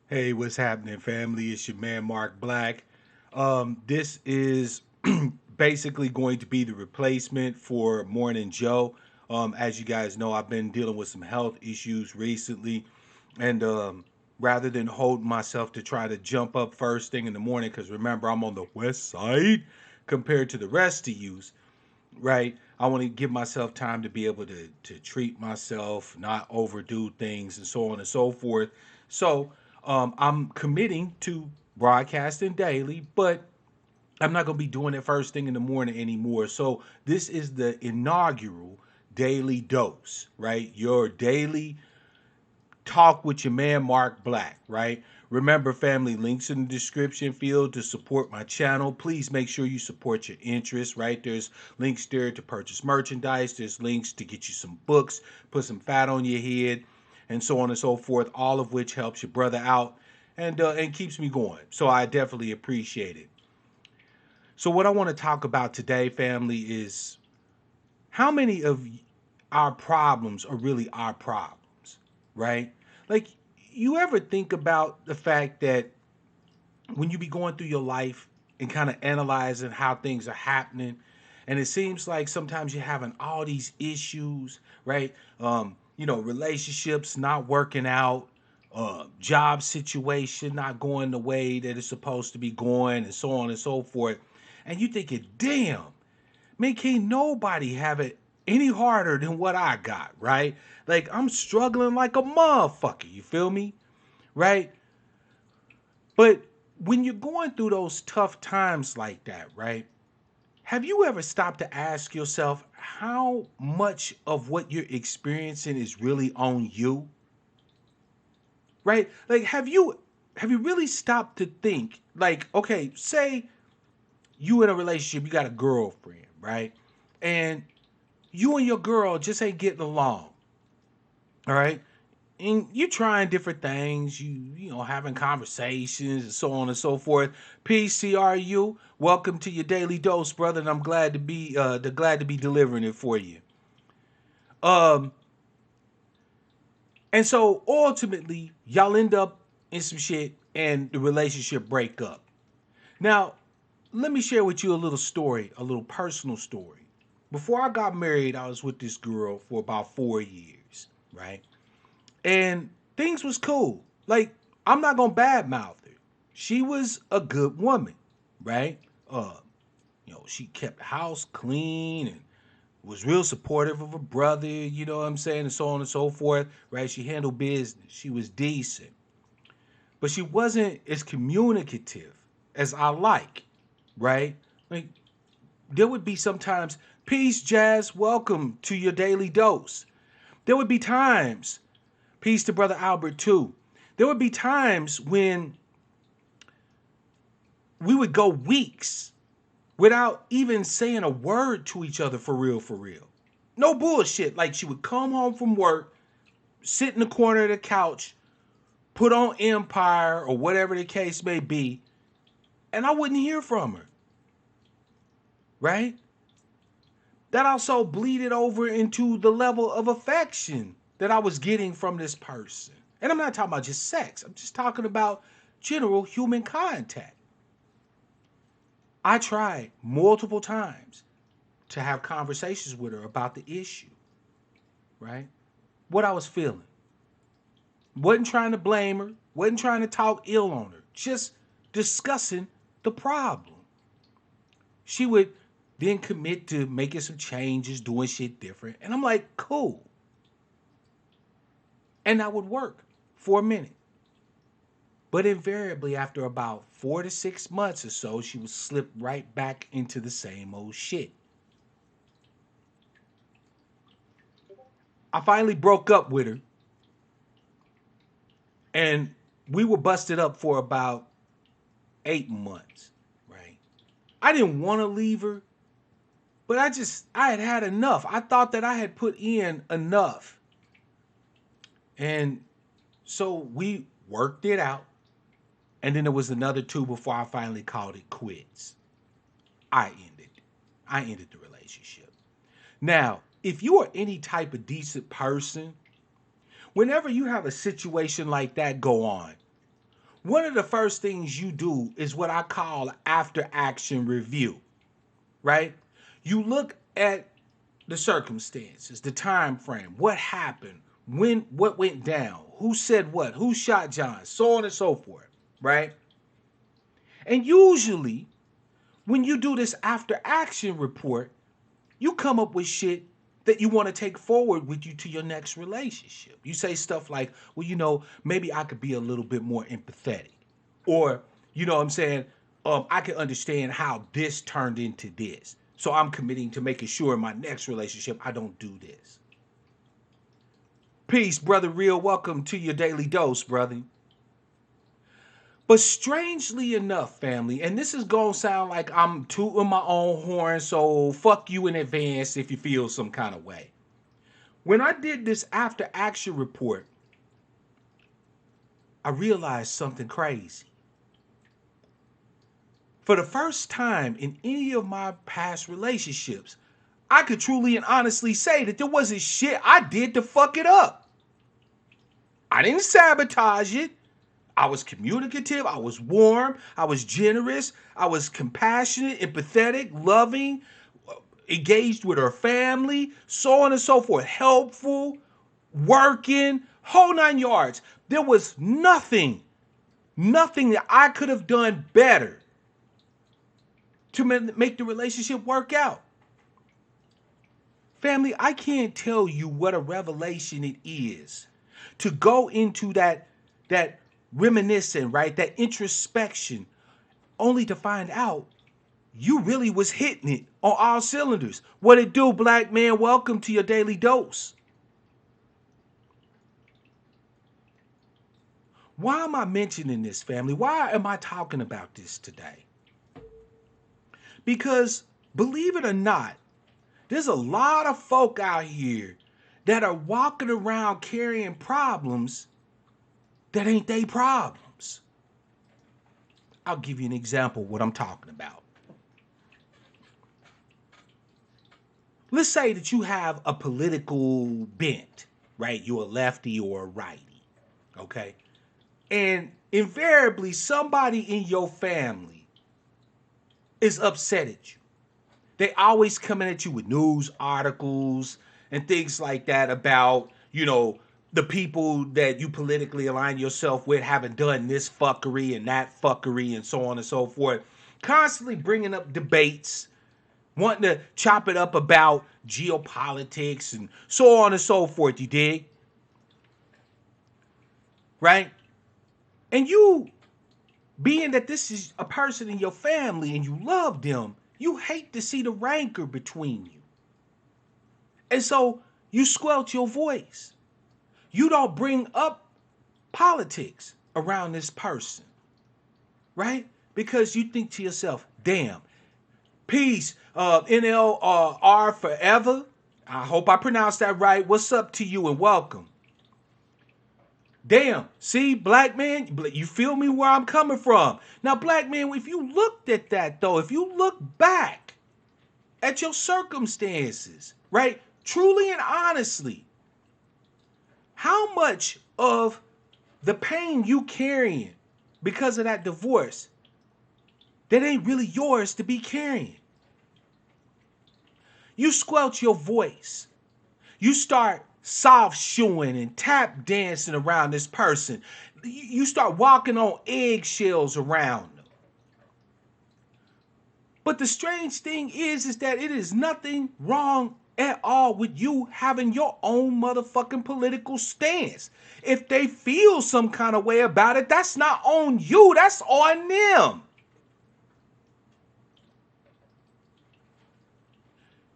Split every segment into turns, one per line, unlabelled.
Hey, what's happening, family? It's your man Mark Black. This is basically going to be the replacement for Morning Joe. As you guys know, I've been dealing with some health issues recently, and rather than hold myself to try to jump up first thing in the morning, because remember I'm on the west side compared to the rest of yous, right? I want to give myself time to be able to treat myself, not overdo things, and so on and so forth. So I'm committing to broadcasting daily, but I'm not going to be doing it first thing in the morning anymore. So this is the inaugural daily dose, right? Your daily talk with your man Mark Black, right? Remember, family, links in the description field to support my channel. Please make sure you support your interests, right? There's links there to purchase merchandise. There's links to get you some books, put some fat on your head, and so on and so forth. All of which helps your brother out and keeps me going. So I definitely appreciate it. So what I want to talk about today, family, is how many of our problems are really our problems, right? Like, you ever think about the fact that when you be going through your life and kind of analyzing how things are happening, and it seems like sometimes you're having all these issues, right? Relationships not working out, job situation not going the way that it's supposed to be going, and so on and so forth. And you thinking, damn, man, can't nobody have it any harder than what I got, right? Like, I'm struggling like a motherfucker, you feel me? Right? But when you're going through those tough times like that, right? Have you ever stopped to ask yourself how much of what you're experiencing is really on you? Right? Like, have you really stopped to think, like, okay, say you in a relationship, you got a girlfriend, right? And you and your girl just ain't getting along. All right. And you trying different things, having conversations and so on and so forth. PCRU, welcome to your daily dose, brother. And I'm glad to be delivering it for you. Um, and so ultimately, y'all end up in some shit and the relationship break up. Now, let me share with you a little story, a little personal story. Before I got married, I was with this girl for about 4 years, right? And things was cool. Like, I'm not gonna badmouth her. She was a good woman, right? Uh, she kept the house clean and was real supportive of her brother, you know what I'm saying, and so on and so forth, right? She handled business. She was decent. But she wasn't as communicative as I like, right? Like, there would be sometimes, peace, Jazz, welcome to your daily dose. There would be times, peace to Brother Albert too. There would be times when we would go weeks without even saying a word to each other, for real, for real. No bullshit. Like, she would come home from work, sit in the corner of the couch, put on Empire or whatever the case may be, and I wouldn't hear from her, right? That also bleeded over into the level of affection that I was getting from this person. And I'm not talking about just sex, I'm just talking about general human contact. I tried multiple times to have conversations with her about the issue, right? What I was feeling. Wasn't trying to blame her, wasn't trying to talk ill on her, just discussing the problem. She would then commit to making some changes, doing shit different. And I'm like, cool. And that would work for a minute. But invariably, after about 4 to 6 months or so, she would slip right back into the same old shit. I finally broke up with her, and we were busted up for about 8 months, right? I didn't want to leave her, but I had had enough. I thought that I had put in enough. And so we worked it out. And then there was another two before I finally called it quits. I ended. I ended the relationship. Now, if you are any type of decent person, whenever you have a situation like that go on, one of the first things you do is what I call after action review, right? You look at the circumstances, the time frame, what happened, when, what went down, who said what, who shot John, so on and so forth, right? And usually, when you do this after action report, you come up with shit that you want to take forward with you to your next relationship. You say stuff like, well, maybe I could be a little bit more empathetic. Or, you know what I'm saying? I can understand how this turned into this. So I'm committing to making sure in my next relationship I don't do this. Peace, brother Real. Welcome to your daily dose, brother. But strangely enough, family, and this is going to sound like I'm tooting my own horn, so fuck you in advance if you feel some kind of way. When I did this after action report, I realized something crazy. For the first time in any of my past relationships, I could truly and honestly say that there wasn't shit I did to fuck it up. I didn't sabotage it. I was communicative, I was warm, I was generous, I was compassionate, empathetic, loving, engaged with her family, so on and so forth, helpful, working, whole 9 yards. There was nothing that I could have done better to make the relationship work out. Family, I can't tell you what a revelation it is to go into that reminiscing, right? That introspection, only to find out you really was hitting it on all cylinders. What it do, black man? Welcome to your daily dose. Why am I mentioning this, family? Why am I talking about this today? Because believe it or not, there's a lot of folk out here that are walking around carrying problems that ain't they problems. I'll give you an example of what I'm talking about. Let's say that you have a political bent, right? You're a lefty or a righty, okay? And invariably, somebody in your family is upset at you. They always coming at you with news articles and things like that about, the people that you politically align yourself with having done this fuckery and that fuckery and so on and so forth. Constantly bringing up debates, wanting to chop it up about geopolitics and so on and so forth, you dig? Right? And you, being that this is a person in your family and you love them, you hate to see the rancor between you. And so you squelch your voice. You don't bring up politics around this person, right? Because you think to yourself, damn, peace, NLR forever. I hope I pronounced that right. What's up to you and welcome. Damn, see, black man, you feel me where I'm coming from. Now, black man, if you looked at that though, if you look back at your circumstances, right? Truly and honestly, how much of the pain you carrying because of that divorce that ain't really yours to be carrying? You squelch your voice. You start soft shoeing and tap dancing around this person. You start walking on eggshells around them. But the strange thing is that it is nothing wrong at all with you having your own motherfucking political stance. If they feel some kind of way about it, that's not on you, that's on them.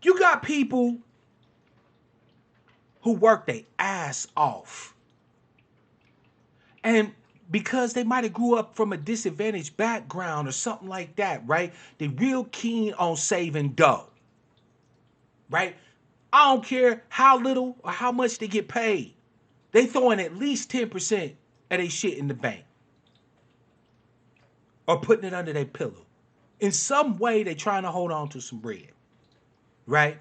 You got people who work their ass off. And because they might have grew up from a disadvantaged background or something like that, right? They real keen on saving dough, right? I don't care how little or how much they get paid. They throwing at least 10% of their shit in the bank. Or putting it under their pillow. In some way, they trying to hold on to some bread, right?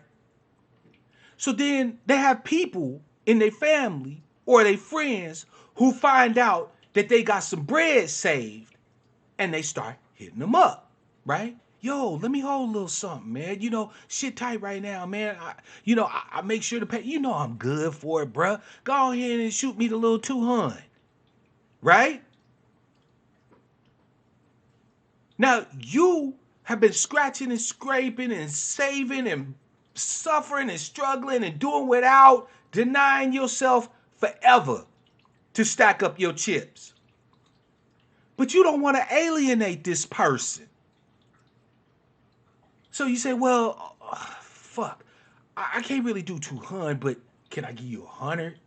So then they have people in their family or their friends who find out that they got some bread saved, and they start hitting them up, right? Yo, let me hold a little something, man. You know, shit tight right now, man. I make sure to pay. You know I'm good for it, bruh. Go ahead and shoot me the little 200, right? Now, you have been scratching and scraping and saving and suffering and struggling and doing without, denying yourself forever to stack up your chips. But you don't want to alienate this person. So you say, well, fuck, I can't really do 200, but can I give you 100?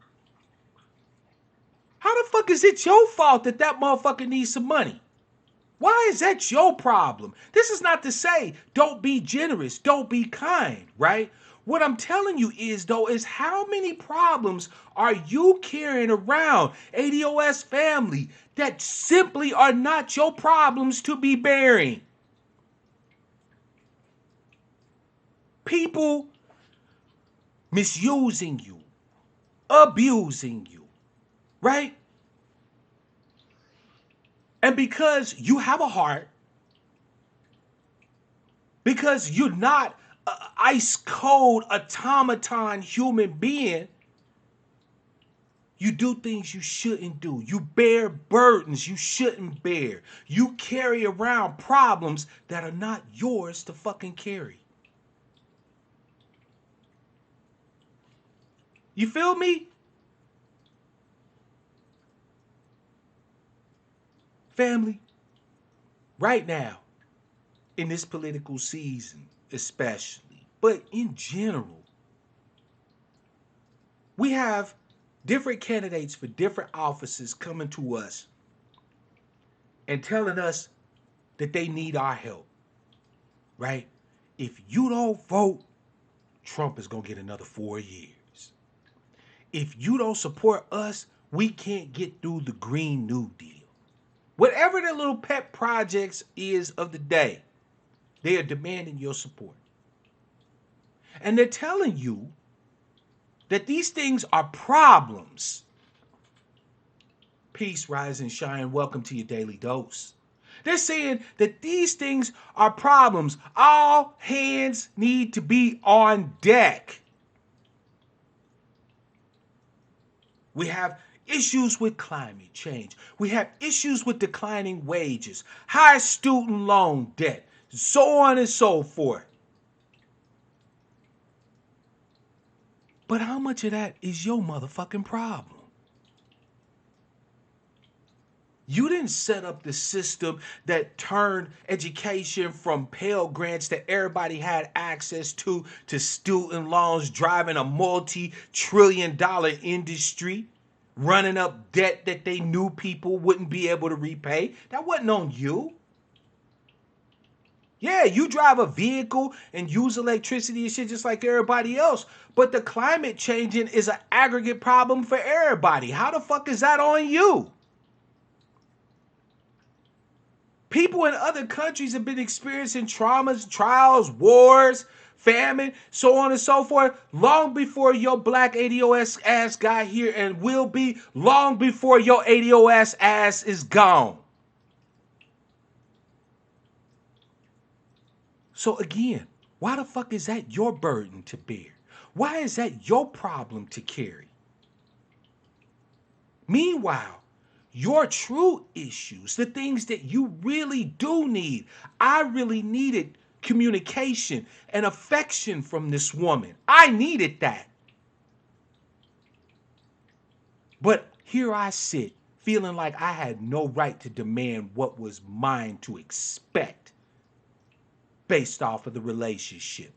How the fuck is it your fault that that motherfucker needs some money? Why is that your problem? This is not to say don't be generous, don't be kind, right? What I'm telling you is, though, is how many problems are you carrying around, ADOS family, that simply are not your problems to be bearing? People misusing you, abusing you, right? And because you have a heart, because you're not an ice cold automaton human being, you do things you shouldn't do. You bear burdens you shouldn't bear. You carry around problems that are not yours to fucking carry. You feel me? Family, right now, in this political season especially, but in general, we have different candidates for different offices coming to us and telling us that they need our help, right? If you don't vote, Trump is going to get another 4 years. If you don't support us, we can't get through the Green New Deal. Whatever their little pet projects is of the day, they are demanding your support. And they're telling you that these things are problems. Peace, rise and shine. Welcome to your daily dose. They're saying that these things are problems. All hands need to be on deck. We have issues with climate change. We have issues with declining wages, high student loan debt, so on and so forth. But how much of that is your motherfucking problem? You didn't set up the system that turned education from Pell Grants that everybody had access to student loans, driving a multi-trillion-dollar industry, running up debt that they knew people wouldn't be able to repay. That wasn't on you. Yeah, you drive a vehicle and use electricity and shit just like everybody else. But the climate changing is an aggregate problem for everybody. How the fuck is that on you? People in other countries have been experiencing traumas, trials, wars, famine, so on and so forth, long before your black ADOS ass got here, and will be long before your ADOS ass is gone. So again, why the fuck is that your burden to bear? Why is that your problem to carry? Meanwhile, your true issues, the things that you really do need. I really needed communication and affection from this woman. I needed that. But here I sit, feeling like I had no right to demand what was mine to expect based off of the relationship.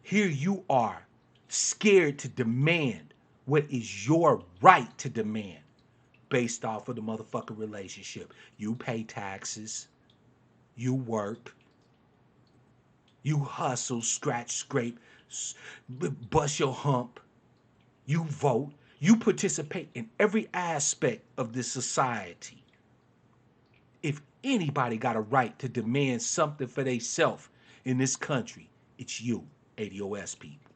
Here you are, scared to demand what is your right to demand based off of the motherfucking relationship. You pay taxes, you work, you hustle, scratch, scrape, bust your hump, you vote, you participate in every aspect of this society. If anybody got a right to demand something for themselves in this country, it's you, ADOS people.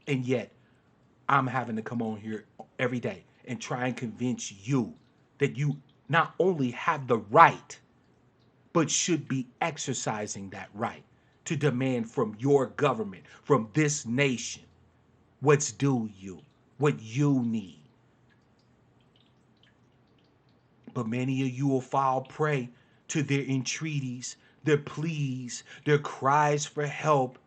And yet, I'm having to come on here every day and try and convince you that you not only have the right, but should be exercising that right to demand from your government, from this nation, what's due you, what you need. But many of you will fall prey to their entreaties, their pleas, their cries for help.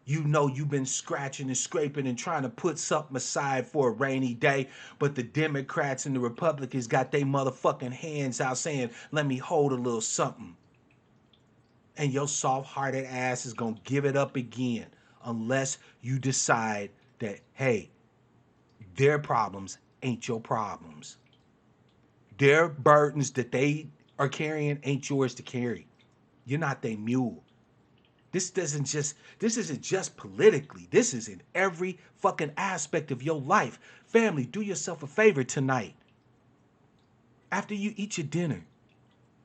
You know you've been scratching and scraping and trying to put something aside for a rainy day, but the Democrats and the Republicans got their motherfucking hands out saying, let me hold a little something. And your soft-hearted ass is going to give it up again unless you decide that, hey, their problems ain't your problems. Their burdens that they are carrying ain't yours to carry. You're not their mule. This isn't just politically. This is in every fucking aspect of your life. Family, do yourself a favor tonight. After you eat your dinner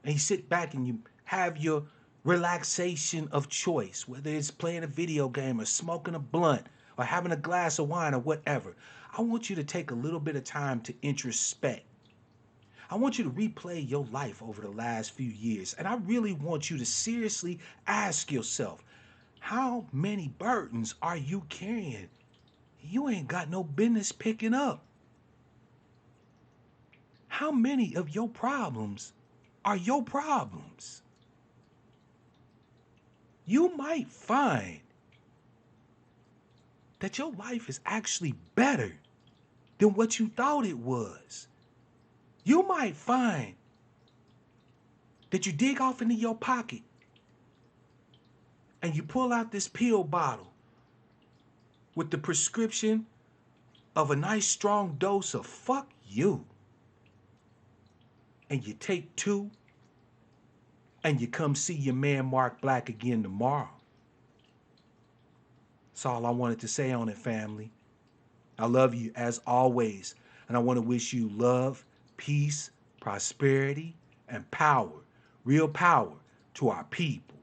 and you sit back and you have your relaxation of choice, whether it's playing a video game or smoking a blunt or having a glass of wine or whatever, I want you to take a little bit of time to introspect. I want you to replay your life over the last few years. And I really want you to seriously ask yourself, how many burdens are you carrying? You ain't got no business picking up. How many of your problems are your problems? You might find that your life is actually better than what you thought it was. You might find that you dig off into your pocket and you pull out this pill bottle with the prescription of a nice strong dose of fuck you. And you take 2 and you come see your man Mark Black again tomorrow. That's all I wanted to say on it, family. I love you as always, and I want to wish you love, peace, prosperity, and power, real power to our people.